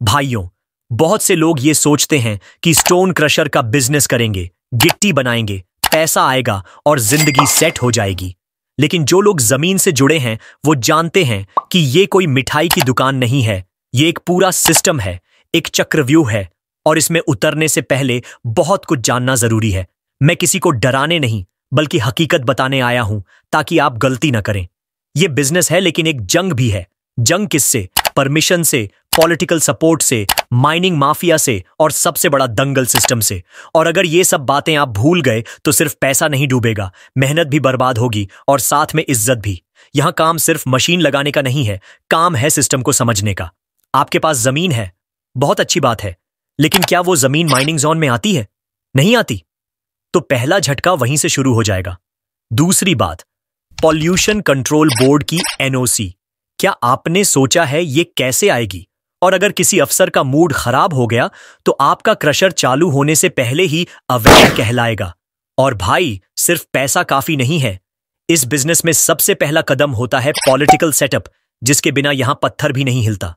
भाइयों, बहुत से लोग ये सोचते हैं कि स्टोन क्रशर का बिजनेस करेंगे, गिट्टी बनाएंगे, पैसा आएगा और जिंदगी सेट हो जाएगी। लेकिन जो लोग जमीन से जुड़े हैं वो जानते हैं कि ये कोई मिठाई की दुकान नहीं है। ये एक पूरा सिस्टम है, एक चक्रव्यूह है और इसमें उतरने से पहले बहुत कुछ जानना जरूरी है। मैं किसी को डराने नहीं बल्कि हकीकत बताने आया हूं ताकि आप गलती ना करें। ये बिजनेस है लेकिन एक जंग भी है। जंग किससे? परमिशन से, पॉलिटिकल सपोर्ट से, माइनिंग माफिया से और सबसे बड़ा दंगल सिस्टम से। और अगर ये सब बातें आप भूल गए तो सिर्फ पैसा नहीं डूबेगा, मेहनत भी बर्बाद होगी और साथ में इज्जत भी। यहां काम सिर्फ मशीन लगाने का नहीं है, काम है सिस्टम को समझने का। आपके पास जमीन है, बहुत अच्छी बात है, लेकिन क्या वो जमीन माइनिंग जोन में आती है? नहीं आती। तो पहला झटका वहीं से शुरू हो जाएगा। दूसरी बात, पॉल्यूशन कंट्रोल बोर्ड की एनओसी। क्या आपने सोचा है ये कैसे आएगी? और अगर किसी अफसर का मूड खराब हो गया तो आपका क्रशर चालू होने से पहले ही अवैध कहलाएगा। और भाई, सिर्फ पैसा काफी नहीं है। इस बिजनेस में सबसे पहला कदम होता है पॉलिटिकल सेटअप, जिसके बिना यहां पत्थर भी नहीं हिलता।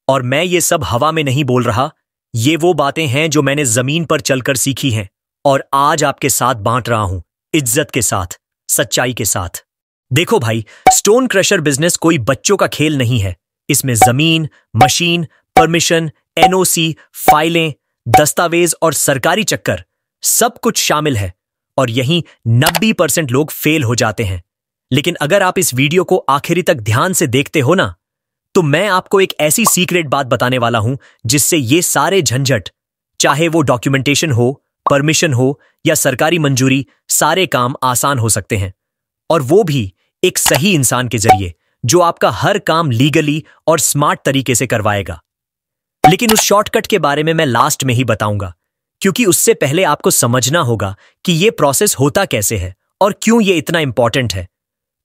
और मैं ये सब हवा में नहीं बोल रहा, ये वो बातें हैं जो मैंने जमीन पर चलकर सीखी हैं और आज आपके साथ बांट रहा हूं, इज्जत के साथ, सच्चाई के साथ। देखो भाई, स्टोन क्रशर बिजनेस कोई बच्चों का खेल नहीं है। इसमें जमीन, मशीन, परमिशन, एनओसी, फाइलें, दस्तावेज और सरकारी चक्कर सब कुछ शामिल है। और यहीं 90% लोग फेल हो जाते हैं। लेकिन अगर आप इस वीडियो को आखिरी तक ध्यान से देखते हो ना, तो मैं आपको एक ऐसी सीक्रेट बात बताने वाला हूं जिससे ये सारे झंझट, चाहे वो डॉक्यूमेंटेशन हो, परमिशन हो या सरकारी मंजूरी, सारे काम आसान हो सकते हैं। और वो भी एक सही इंसान के जरिए जो आपका हर काम लीगली और स्मार्ट तरीके से करवाएगा। लेकिन उस शॉर्टकट के बारे में मैं लास्ट में ही बताऊंगा, क्योंकि उससे पहले आपको समझना होगा कि ये प्रोसेस होता कैसे है और क्यों ये इतना इंपॉर्टेंट है।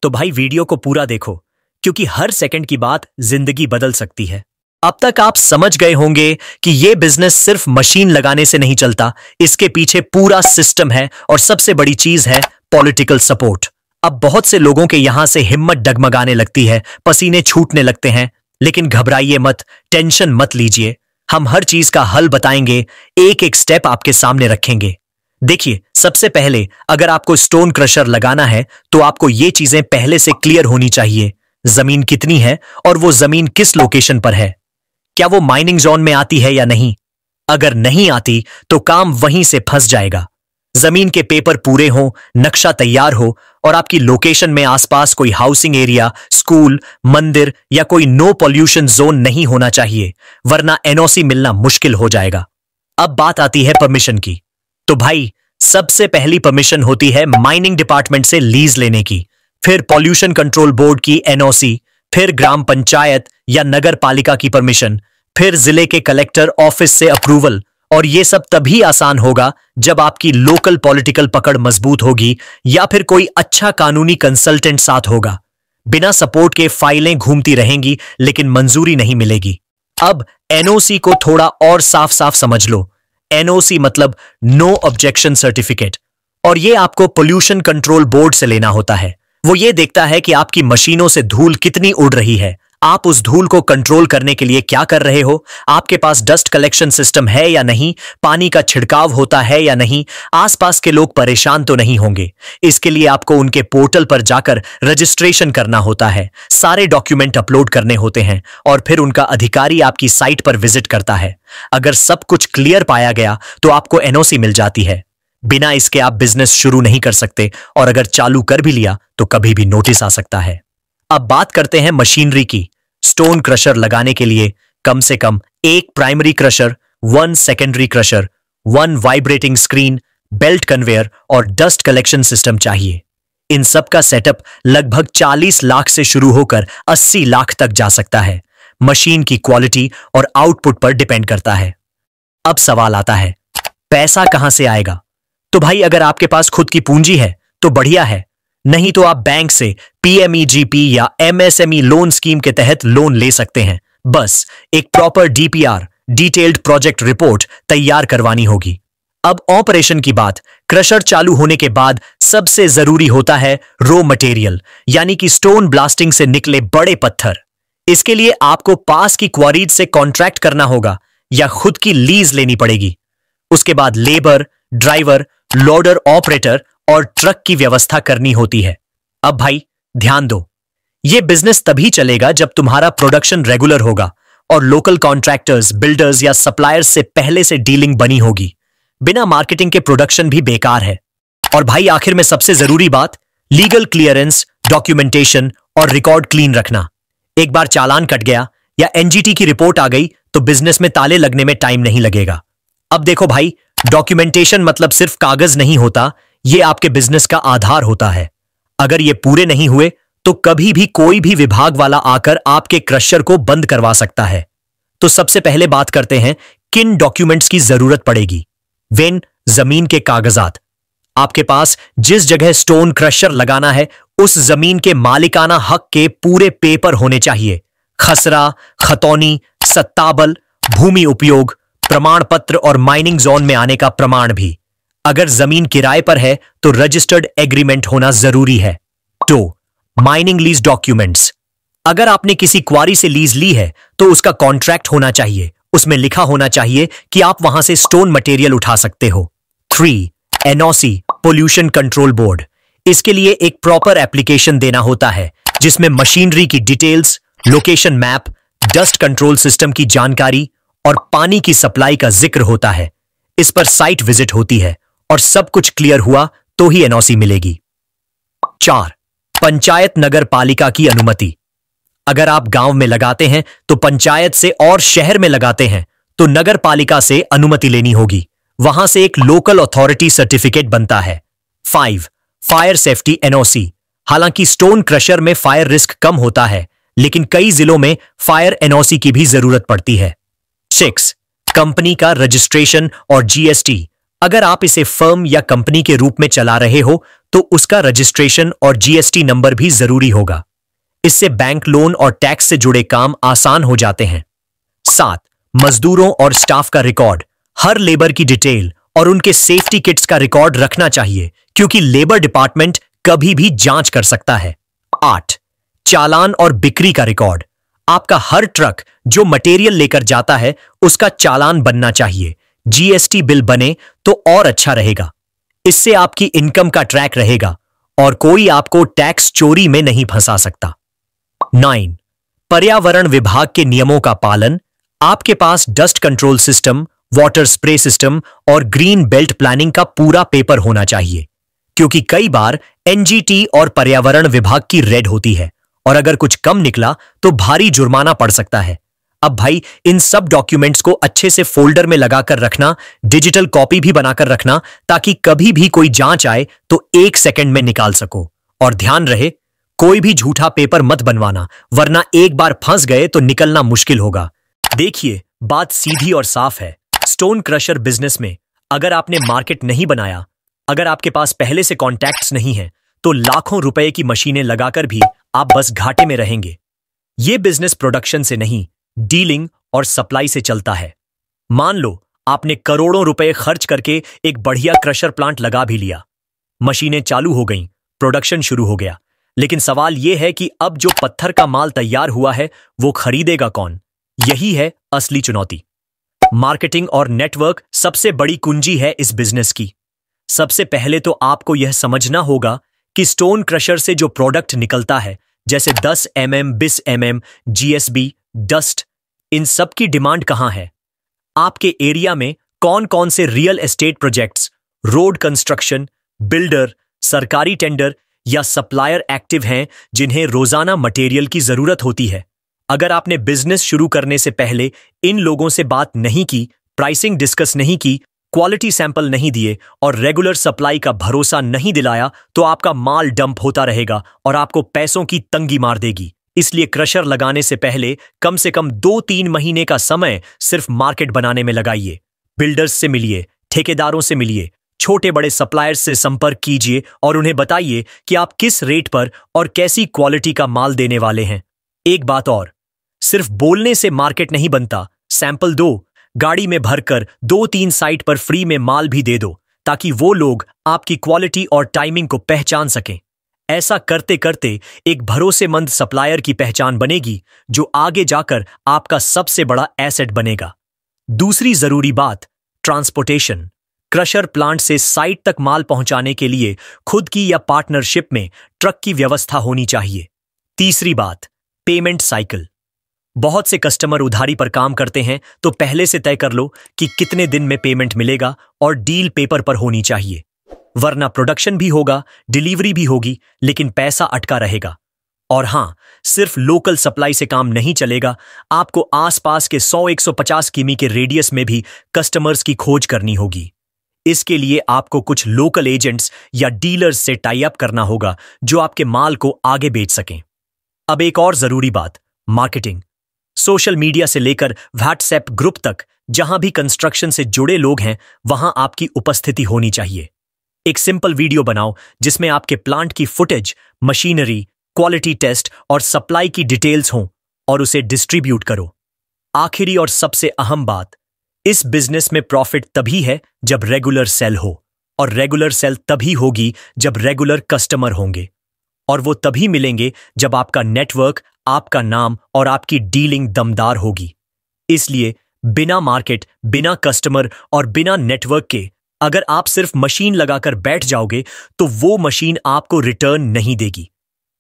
तो भाई, वीडियो को पूरा देखो, क्योंकि हर सेकंड की बात जिंदगी बदल सकती है। अब तक आप समझ गए होंगे कि यह बिजनेस सिर्फ मशीन लगाने से नहीं चलता, इसके पीछे पूरा सिस्टम है और सबसे बड़ी चीज है पॉलिटिकल सपोर्ट। अब बहुत से लोगों के यहां से हिम्मत डगमगाने लगती है, पसीने छूटने लगते हैं। लेकिन घबराइए मत, टेंशन मत लीजिए। हम हर चीज का हल बताएंगे, एक एक स्टेप आपके सामने रखेंगे। देखिए, सबसे पहले अगर आपको स्टोन क्रशर लगाना है तो आपको ये चीजें पहले से क्लियर होनी चाहिए। जमीन कितनी है और वो जमीन किस लोकेशन पर है? क्या वो माइनिंग जोन में आती है या नहीं? अगर नहीं आती तो काम वहीं से फंस जाएगा। जमीन के पेपर पूरे हों, नक्शा तैयार हो और आपकी लोकेशन में आसपास कोई हाउसिंग एरिया, स्कूल, मंदिर या कोई नो पॉल्यूशन जोन नहीं होना चाहिए, वरना एनओसी मिलना मुश्किल हो जाएगा। अब बात आती है परमिशन की। तो भाई, सबसे पहली परमिशन होती है माइनिंग डिपार्टमेंट से लीज लेने की, फिर पॉल्यूशन कंट्रोल बोर्ड की एनओसी, फिर ग्राम पंचायत या नगर पालिका की परमिशन, फिर जिले के कलेक्टर ऑफिस से अप्रूवल। और ये सब तभी आसान होगा जब आपकी लोकल पॉलिटिकल पकड़ मजबूत होगी या फिर कोई अच्छा कानूनी कंसल्टेंट साथ होगा। बिना सपोर्ट के फाइलें घूमती रहेंगी लेकिन मंजूरी नहीं मिलेगी। अब एनओसी को थोड़ा और साफ साफ समझ लो। एनओसी मतलब नो ऑब्जेक्शन सर्टिफिकेट, और ये आपको पोल्यूशन कंट्रोल बोर्ड से लेना होता है। वो ये देखता है कि आपकी मशीनों से धूल कितनी उड़ रही है, आप उस धूल को कंट्रोल करने के लिए क्या कर रहे हो, आपके पास डस्ट कलेक्शन सिस्टम है या नहीं, पानी का छिड़काव होता है या नहीं, आसपास के लोग परेशान तो नहीं होंगे। इसके लिए आपको उनके पोर्टल पर जाकर रजिस्ट्रेशन करना होता है, सारे डॉक्यूमेंट अपलोड करने होते हैं और फिर उनका अधिकारी आपकी साइट पर विजिट करता है। अगर सब कुछ क्लियर पाया गया तो आपको एनओसी मिल जाती है। बिना इसके आप बिजनेस शुरू नहीं कर सकते और अगर चालू कर भी लिया तो कभी भी नोटिस आ सकता है। अब बात करते हैं मशीनरी की। स्टोन क्रशर लगाने के लिए कम से कम एक primary crusher, 1 secondary crusher, 1 vibrating screen, belt conveyor और डस्ट कलेक्शन सिस्टम चाहिए। इन सब का सेटअप लगभग 40 लाख से शुरू होकर 80 लाख तक जा सकता है। मशीन की क्वालिटी और आउटपुट पर डिपेंड करता है। अब सवाल आता है, पैसा कहां से आएगा? तो भाई, अगर आपके पास खुद की पूंजी है तो बढ़िया है, नहीं तो आप बैंक से पीएमईजीपी या एमएसएमई लोन स्कीम के तहत लोन ले सकते हैं। बस एक proper DPR, detailed project report तैयार करवानी होगी। अब ऑपरेशन की बात। क्रशर चालू होने के बाद सबसे जरूरी होता है रॉ मटेरियल, यानी कि स्टोन ब्लास्टिंग से निकले बड़े पत्थर। इसके लिए आपको पास की क्वारीज से कॉन्ट्रैक्ट करना होगा या खुद की लीज लेनी पड़ेगी। उसके बाद लेबर, ड्राइवर, लोडर ऑपरेटर और ट्रक की व्यवस्था करनी होती है। अब भाई ध्यान दो, यह बिजनेस तभी चलेगा जब तुम्हारा प्रोडक्शन रेगुलर होगा और लोकल कॉन्ट्रैक्टर्स, बिल्डर्स या सप्लायर्स से पहले से डीलिंग बनी होगी। बिना मार्केटिंग के प्रोडक्शन भी बेकार है। और भाई आखिर में सबसे जरूरी बात, लीगल क्लियरेंस, डॉक्यूमेंटेशन और रिकॉर्ड क्लीन रखना। एक बार चालान कट गया या एनजीटी की रिपोर्ट आ गई तो बिजनेस में ताले लगने में टाइम नहीं लगेगा। अब देखो भाई, डॉक्यूमेंटेशन मतलब सिर्फ कागज नहीं होता, यह आपके बिजनेस का आधार होता है। अगर ये पूरे नहीं हुए तो कभी भी कोई भी विभाग वाला आकर आपके क्रशर को बंद करवा सकता है। तो सबसे पहले बात करते हैं किन डॉक्यूमेंट्स की जरूरत पड़ेगी। वेन, जमीन के कागजात। आपके पास जिस जगह स्टोन क्रशर लगाना है उस जमीन के मालिकाना हक के पूरे पेपर होने चाहिए। खसरा, खतौनी, सत्ताबल, भूमि उपयोग प्रमाण पत्र और माइनिंग जोन में आने का प्रमाण भी। अगर जमीन किराए पर है तो रजिस्टर्ड एग्रीमेंट होना जरूरी है। 2. Mining lease documents. अगर आपने किसी क्वारी से लीज ली है तो उसका कॉन्ट्रैक्ट होना चाहिए। उसमें लिखा होना चाहिए कि आप वहां से स्टोन मटेरियल उठा सकते हो। 3. NOC, pollution control board. इसके लिए एक प्रॉपर एप्लीकेशन देना होता है जिसमें मशीनरी की details, location map, dust control system की जानकारी और पानी की सप्लाई का जिक्र होता है। इस पर साइट विजिट होती है और सब कुछ क्लियर हुआ तो ही एनओसी मिलेगी। 4. पंचायत नगर पालिका की अनुमति। अगर आप गांव में लगाते हैं तो पंचायत से, और शहर में लगाते हैं तो नगर पालिका से अनुमति लेनी होगी। वहां से एक लोकल अथॉरिटी सर्टिफिकेट बनता है। 5. Fire safety NOC. हालांकि स्टोन क्रशर में फायर रिस्क कम होता है, लेकिन कई जिलों में फायर एनओसी की भी जरूरत पड़ती है। 6. कंपनी का रजिस्ट्रेशन और जीएसटी। अगर आप इसे फर्म या कंपनी के रूप में चला रहे हो तो उसका रजिस्ट्रेशन और जीएसटी नंबर भी जरूरी होगा। इससे बैंक लोन और टैक्स से जुड़े काम आसान हो जाते हैं। 7. मजदूरों और स्टाफ का रिकॉर्ड। हर लेबर की डिटेल और उनके सेफ्टी किट्स का रिकॉर्ड रखना चाहिए, क्योंकि लेबर डिपार्टमेंट कभी भी जांच कर सकता है। 8. चालान और बिक्री का रिकॉर्ड। आपका हर ट्रक जो मटेरियल लेकर जाता है उसका चालान बनना चाहिए। जीएसटी बिल बने तो और अच्छा रहेगा। इससे आपकी इनकम का ट्रैक रहेगा और कोई आपको टैक्स चोरी में नहीं फंसा सकता। 9. पर्यावरण विभाग के नियमों का पालन। आपके पास dust control system, water spray system और ग्रीन बेल्ट प्लानिंग का पूरा पेपर होना चाहिए, क्योंकि कई बार एनजीटी और पर्यावरण विभाग की रेड होती है और अगर कुछ कम निकला तो भारी जुर्माना पड़ सकता है। अब भाई इन सब डॉक्यूमेंट्स को अच्छे से फोल्डर में लगाकर रखना, डिजिटल कॉपी भी बनाकर रखना, ताकि कभी भी कोई जांच आए तो 1 सेकंड में निकाल सको। और ध्यान रहे, कोई भी झूठा पेपर मत बनवाना, वरना एक बार फंस गए तो निकलना मुश्किल होगा। देखिए, बात सीधी और साफ है। स्टोन क्रशर बिजनेस में अगर आपने मार्केट नहीं बनाया, अगर आपके पास पहले से कॉन्टैक्ट्स नहीं है, तो लाखों रुपए की मशीनें लगाकर भी आप बस घाटे में रहेंगे। यह बिजनेस प्रोडक्शन से नहीं, डीलिंग और सप्लाई से चलता है। मान लो आपने करोड़ों रुपए खर्च करके एक बढ़िया क्रशर प्लांट लगा भी लिया, मशीनें चालू हो गईं, प्रोडक्शन शुरू हो गया, लेकिन सवाल यह है कि अब जो पत्थर का माल तैयार हुआ है वो खरीदेगा कौन? यही है असली चुनौती। मार्केटिंग और नेटवर्क सबसे बड़ी कुंजी है इस बिजनेस की। सबसे पहले तो आपको यह समझना होगा कि स्टोन क्रशर से जो प्रोडक्ट निकलता है, जैसे 10 mm, 20 mm, जीएसबी, डस्ट, इन सब की डिमांड कहां है? आपके एरिया में कौन कौन से real estate projects, road construction, builder, सरकारी टेंडर या सप्लायर एक्टिव हैं जिन्हें रोजाना मटेरियल की जरूरत होती है? अगर आपने बिजनेस शुरू करने से पहले इन लोगों से बात नहीं की, प्राइसिंग डिस्कस नहीं की, क्वालिटी सैंपल नहीं दिए और रेगुलर सप्लाई का भरोसा नहीं दिलाया, तो आपका माल डंप होता रहेगा और आपको पैसों की तंगी मार देगी। इसलिए क्रशर लगाने से पहले कम से कम 2-3 महीने का समय सिर्फ मार्केट बनाने में लगाइए। बिल्डर्स से मिलिए, ठेकेदारों से मिलिए, छोटे बड़े सप्लायर्स से संपर्क कीजिए और उन्हें बताइए कि आप किस रेट पर और कैसी क्वालिटी का माल देने वाले हैं। एक बात और, सिर्फ बोलने से मार्केट नहीं बनता। सैंपल दो, गाड़ी में भरकर 2-3 साइट पर फ्री में माल भी दे दो, ताकि वो लोग आपकी क्वालिटी और टाइमिंग को पहचान सकें। ऐसा करते करते एक भरोसेमंद सप्लायर की पहचान बनेगी जो आगे जाकर आपका सबसे बड़ा एसेट बनेगा। दूसरी जरूरी बात, ट्रांसपोर्टेशन। क्रशर प्लांट से साइट तक माल पहुंचाने के लिए खुद की या पार्टनरशिप में ट्रक की व्यवस्था होनी चाहिए। तीसरी बात, पेमेंट साइकिल। बहुत से कस्टमर उधारी पर काम करते हैं, तो पहले से तय कर लो कि कितने दिन में पेमेंट मिलेगा और डील पेपर पर होनी चाहिए, वरना प्रोडक्शन भी होगा, डिलीवरी भी होगी, लेकिन पैसा अटका रहेगा। और हां, सिर्फ लोकल सप्लाई से काम नहीं चलेगा, आपको आसपास के 100-150 किमी के रेडियस में भी कस्टमर्स की खोज करनी होगी। इसके लिए आपको कुछ लोकल एजेंट्स या डीलर्स से टाई अप करना होगा जो आपके माल को आगे बेच सकें। अब एक और जरूरी बात, मार्केटिंग। सोशल मीडिया से लेकर व्हाट्सएप ग्रुप तक जहां भी कंस्ट्रक्शन से जुड़े लोग हैं, वहां आपकी उपस्थिति होनी चाहिए। एक सिंपल वीडियो बनाओ जिसमें आपके प्लांट की फुटेज, मशीनरी, क्वालिटी टेस्ट और सप्लाई की डिटेल्स हों और उसे डिस्ट्रीब्यूट करो। आखिरी और सबसे अहम बात, इस बिजनेस में प्रॉफिट तभी है जब रेगुलर सेल हो, और रेगुलर सेल तभी होगी जब रेगुलर कस्टमर होंगे, और वो तभी मिलेंगे जब आपका नेटवर्क, आपका नाम और आपकी डीलिंग दमदार होगी। इसलिए बिना मार्केट, बिना कस्टमर और बिना नेटवर्क के अगर आप सिर्फ मशीन लगाकर बैठ जाओगे तो वो मशीन आपको रिटर्न नहीं देगी।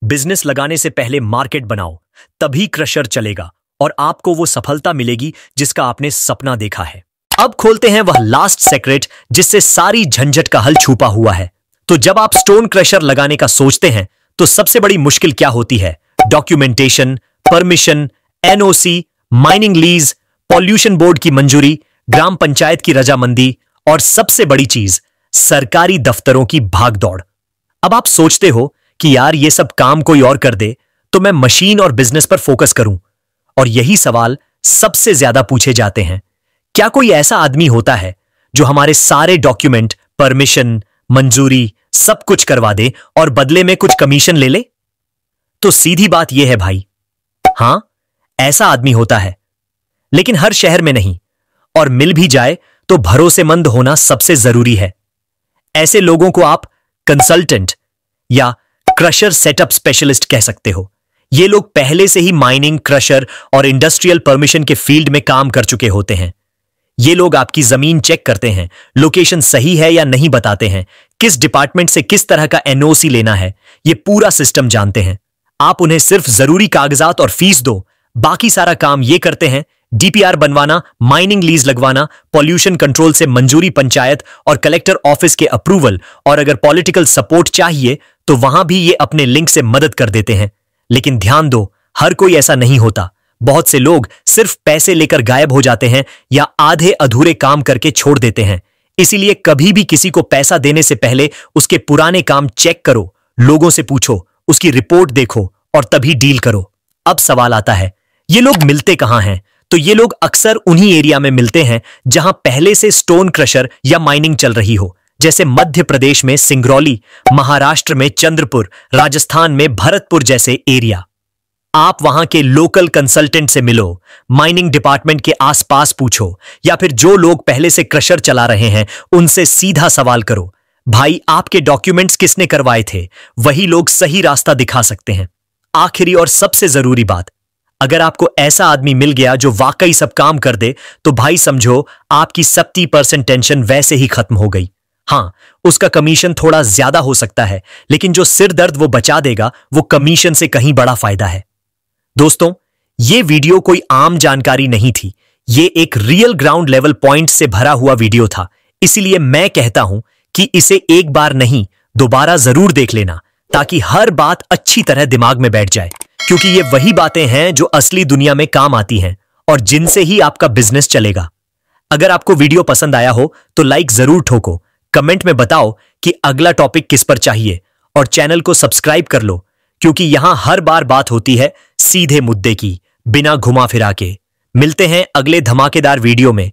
बिजनेस लगाने से पहले मार्केट बनाओ, तभी क्रशर चलेगा और आपको वो सफलता मिलेगी जिसका आपने सपना देखा है। अब खोलते हैं वह लास्ट सीक्रेट जिससे सारी झंझट का हल छुपा हुआ है। तो जब आप स्टोन क्रशर लगाने का सोचते हैं तो सबसे बड़ी मुश्किल क्या होती है? Documentation, permission, NOC, mining lease, pollution board की मंजूरी, ग्राम पंचायत की रजामंदी और सबसे बड़ी चीज, सरकारी दफ्तरों की भागदौड़। अब आप सोचते हो कि यार ये सब काम कोई और कर दे तो मैं मशीन और बिजनेस पर फोकस करूं। और यही सवाल सबसे ज्यादा पूछे जाते हैं। क्या कोई ऐसा आदमी होता है जो हमारे सारे डॉक्यूमेंट, परमिशन, मंजूरी सब कुछ करवा दे और बदले में कुछ कमीशन ले ले? तो सीधी बात यह है भाई, हां, ऐसा आदमी होता है, लेकिन हर शहर में नहीं, और मिल भी जाए तो भरोसेमंद होना सबसे जरूरी है। ऐसे लोगों को आप कंसल्टेंट या क्रशर सेटअप स्पेशलिस्ट कह सकते हो। ये लोग पहले से ही माइनिंग, क्रशर और इंडस्ट्रियल परमिशन के फील्ड में काम कर चुके होते हैं। ये लोग आपकी जमीन चेक करते हैं, लोकेशन सही है या नहीं बताते हैं, किस डिपार्टमेंट से किस तरह का एनओसी लेना है, ये पूरा सिस्टम जानते हैं। आप उन्हें सिर्फ जरूरी कागजात और फीस दो, बाकी सारा काम ये करते हैं। डीपीआर बनवाना, माइनिंग लीज लगवाना, पॉल्यूशन कंट्रोल से मंजूरी पंचायत और कलेक्टर ऑफिस के अप्रूवल, और अगर पॉलिटिकल सपोर्ट चाहिए तो वहां भी ये अपने लिंक से मदद कर देते हैं। लेकिन ध्यान दो, हर कोई ऐसा नहीं होता। बहुत से लोग सिर्फ पैसे लेकर गायब हो जाते हैं या आधे अधूरे काम करके छोड़ देते हैं। इसीलिए कभी भी किसी को पैसा देने से पहले उसके पुराने काम चेक करो, लोगों से पूछो, उसकी रिपोर्ट देखो और तभी डील करो। अब सवाल आता है, ये लोग मिलते कहां हैं? तो ये लोग अक्सर उन्हीं एरिया में मिलते हैं जहां पहले से स्टोन क्रशर या माइनिंग चल रही हो, जैसे मध्य प्रदेश में सिंगरौली, महाराष्ट्र में चंद्रपुर, राजस्थान में भरतपुर जैसे एरिया। आप वहां के लोकल कंसल्टेंट से मिलो, माइनिंग डिपार्टमेंट के आसपास पूछो, या फिर जो लोग पहले से क्रशर चला रहे हैं उनसे सीधा सवाल करो, भाई आपके डॉक्यूमेंट्स किसने करवाए थे? वही लोग सही रास्ता दिखा सकते हैं। आखिरी और सबसे जरूरी बात, अगर आपको ऐसा आदमी मिल गया जो वाकई सब काम कर दे तो भाई समझो आपकी 70% टेंशन वैसे ही खत्म हो गई। हां, उसका कमीशन थोड़ा ज्यादा हो सकता है, लेकिन जो सिर दर्द वो बचा देगा वो कमीशन से कहीं बड़ा फायदा है। दोस्तों, ये वीडियो कोई आम जानकारी नहीं थी, ये एक रियल ग्राउंड लेवल पॉइंट से भरा हुआ वीडियो था। इसीलिए मैं कहता हूं कि इसे एक बार नहीं, दोबारा जरूर देख लेना, ताकि हर बात अच्छी तरह दिमाग में बैठ जाए, क्योंकि ये वही बातें हैं जो असली दुनिया में काम आती हैं और जिनसे ही आपका बिजनेस चलेगा। अगर आपको वीडियो पसंद आया हो तो लाइक जरूर ठोको, कमेंट में बताओ कि अगला टॉपिक किस पर चाहिए, और चैनल को सब्सक्राइब कर लो, क्योंकि यहां हर बार बात होती है सीधे मुद्दे की, बिना घुमा फिरा के। मिलते हैं अगले धमाकेदार वीडियो में।